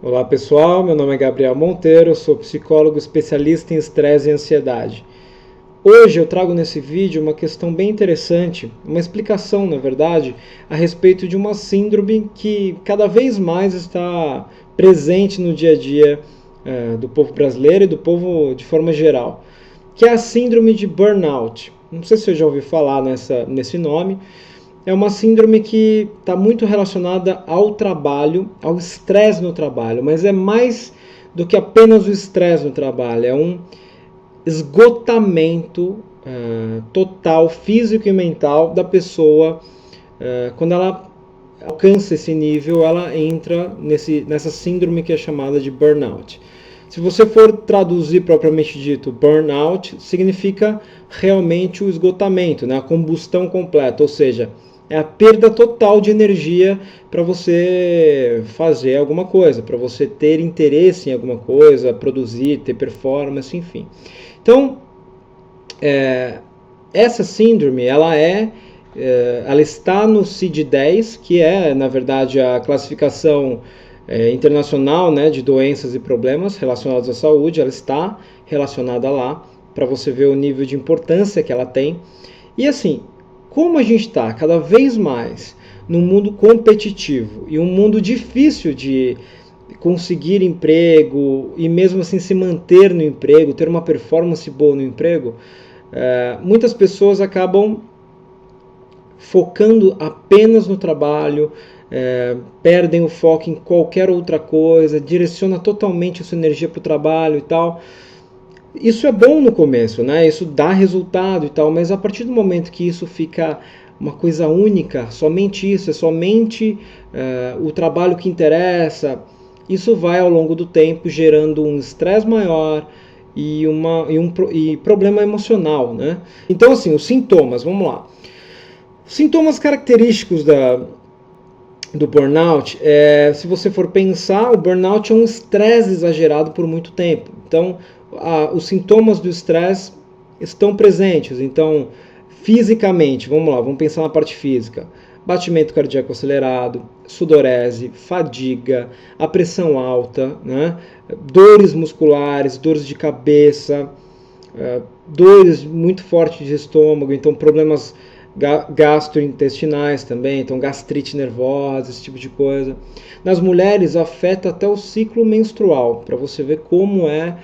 Olá pessoal, meu nome é Gabriel Monteiro, sou psicólogo especialista em estresse e ansiedade. Hoje eu trago nesse vídeo uma questão bem interessante, uma explicação, na verdade, a respeito de uma síndrome que cada vez mais está presente no dia a dia do povo brasileiro e do povo de forma geral, que é a síndrome de burnout. Não sei se você já ouviu falar nesse nome. É uma síndrome que está muito relacionada ao trabalho, ao estresse no trabalho, mas é mais do que apenas o estresse no trabalho, é um esgotamento total, físico e mental da pessoa. Quando ela alcança esse nível, ela entra nessa síndrome que é chamada de burnout. Se você for traduzir propriamente dito, burnout significa realmente o esgotamento, né? A combustão completa, ou seja, é a perda total de energia para você fazer alguma coisa, para você ter interesse em alguma coisa, produzir, ter performance, enfim. Então, essa síndrome, ela está no CID-10, que é, na verdade, a classificação internacional, né, de doenças e problemas relacionados à saúde. Ela está relacionada lá, para você ver o nível de importância que ela tem. E assim, como a gente está cada vez mais num mundo competitivo e um mundo difícil de conseguir emprego e mesmo assim se manter no emprego, ter uma performance boa no emprego, muitas pessoas acabam focando apenas no trabalho, perdem o foco em qualquer outra coisa, direciona totalmente a sua energia para o trabalho e tal. Isso é bom no começo, né? Isso dá resultado e tal, mas a partir do momento que isso fica uma coisa única, somente isso, é somente o trabalho que interessa, isso vai ao longo do tempo gerando um estresse maior e problema emocional, né? Então, assim, os sintomas, vamos lá. Sintomas característicos do burnout, se você for pensar, o burnout é um estresse exagerado por muito tempo. Então, os sintomas do estresse estão presentes. Então, fisicamente, vamos lá, vamos pensar na parte física. Batimento cardíaco acelerado, sudorese, fadiga, a pressão alta, né? Dores musculares, dores de cabeça, dores muito fortes de estômago, então problemas gastrointestinais também, então gastrite nervosa, esse tipo de coisa. Nas mulheres afeta até o ciclo menstrual, para você ver como é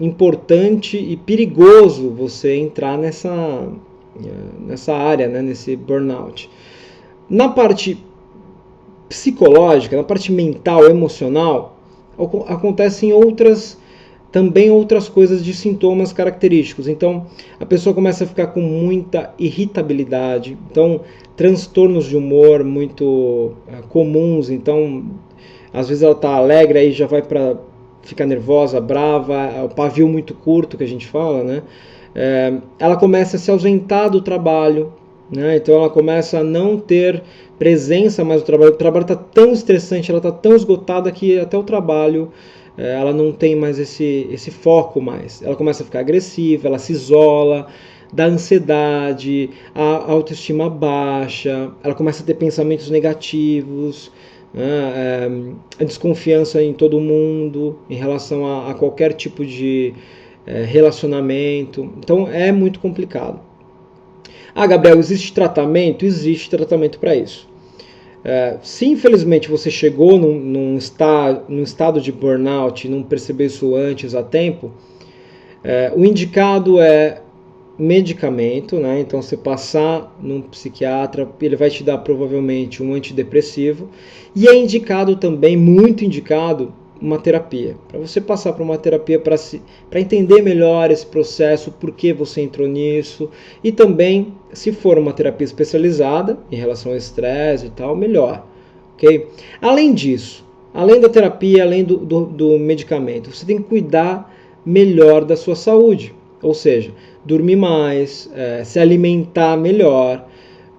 importante e perigoso você entrar nessa área, né, nesse burnout. Na parte psicológica, na parte mental, emocional, acontecem também outras coisas de sintomas característicos. Então, a pessoa começa a ficar com muita irritabilidade, então transtornos de humor muito comuns. Então, às vezes ela está alegre, aí já vai para ficar nervosa, brava, o pavio muito curto que a gente fala, né? Ela começa a se ausentar do trabalho, né? Então ela começa a não ter presença mais no trabalho. O trabalho está tão estressante, ela está tão esgotada que até o trabalho ela não tem mais esse foco mais. Ela começa a ficar agressiva, ela se isola, dá ansiedade, a autoestima baixa, ela começa a ter pensamentos negativos, né? A desconfiança em todo mundo, em relação a qualquer tipo de relacionamento. Então é muito complicado. Ah, Gabriel, existe tratamento? Existe tratamento para isso. Se infelizmente você chegou num estado de burnout e não percebeu isso antes a tempo, o indicado é medicamento, né? Então você passar num psiquiatra, ele vai te dar provavelmente um antidepressivo, e é indicado também, muito indicado, uma terapia. Para você passar por uma terapia para entender melhor esse processo, por que você entrou nisso, e também, se for uma terapia especializada em relação ao estresse e tal, melhor. Okay? Além disso, além da terapia, além do medicamento, você tem que cuidar melhor da sua saúde. Ou seja, dormir mais, se alimentar melhor,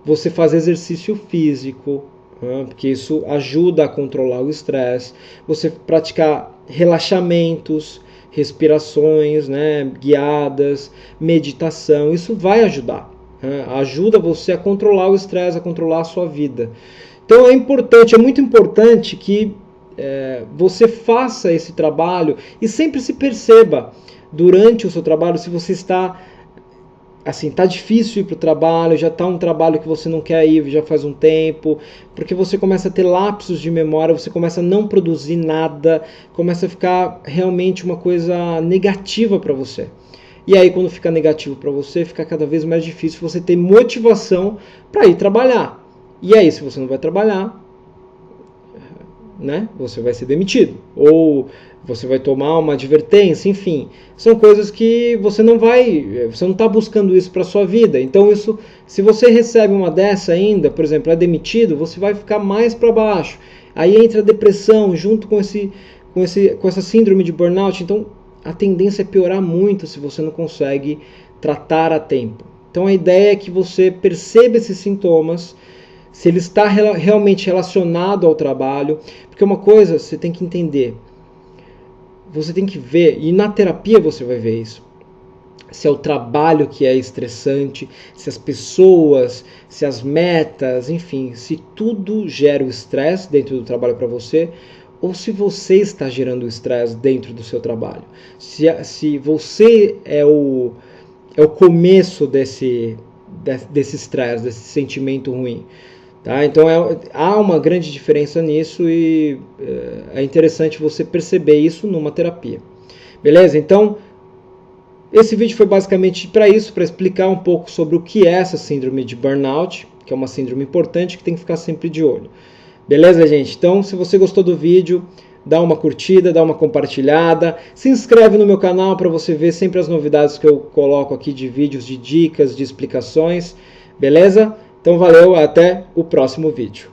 você fazer exercício físico, porque isso ajuda a controlar o estresse, você praticar relaxamentos, respirações, né, guiadas, meditação, isso vai ajudar. Ajuda você a controlar o estresse, a controlar a sua vida. Então é muito importante que você faça esse trabalho e sempre se perceba durante o seu trabalho se você está assim, tá difícil ir para o trabalho, já tá um trabalho que você não quer ir já faz um tempo, porque você começa a ter lapsos de memória, você começa a não produzir nada, começa a ficar realmente uma coisa negativa para você. E aí, quando fica negativo para você, fica cada vez mais difícil você ter motivação para ir trabalhar. E aí, se você não vai trabalhar, né, você vai ser demitido. Ou você vai tomar uma advertência, enfim. São coisas que você não está buscando isso para sua vida. Então, isso, se você recebe uma dessa ainda, por exemplo, é demitido, você vai ficar mais para baixo. Aí entra a depressão junto com essa síndrome de burnout. Então, a tendência é piorar muito se você não consegue tratar a tempo. Então, a ideia é que você perceba esses sintomas, se ele está realmente relacionado ao trabalho, porque uma coisa você tem que entender, você tem que ver, e na terapia você vai ver isso, se é o trabalho que é estressante, se as pessoas, se as metas, enfim, se tudo gera o estresse dentro do trabalho para você, ou se você está gerando o estresse dentro do seu trabalho. Se você é o começo desse estresse, desse sentimento ruim. Tá? Então há uma grande diferença nisso e é interessante você perceber isso numa terapia. Beleza? Então, esse vídeo foi basicamente para isso, para explicar um pouco sobre o que é essa síndrome de burnout, que é uma síndrome importante que tem que ficar sempre de olho. Beleza, gente? Então, se você gostou do vídeo, dá uma curtida, dá uma compartilhada, se inscreve no meu canal para você ver sempre as novidades que eu coloco aqui de vídeos, de dicas, de explicações. Beleza? Então valeu, até o próximo vídeo.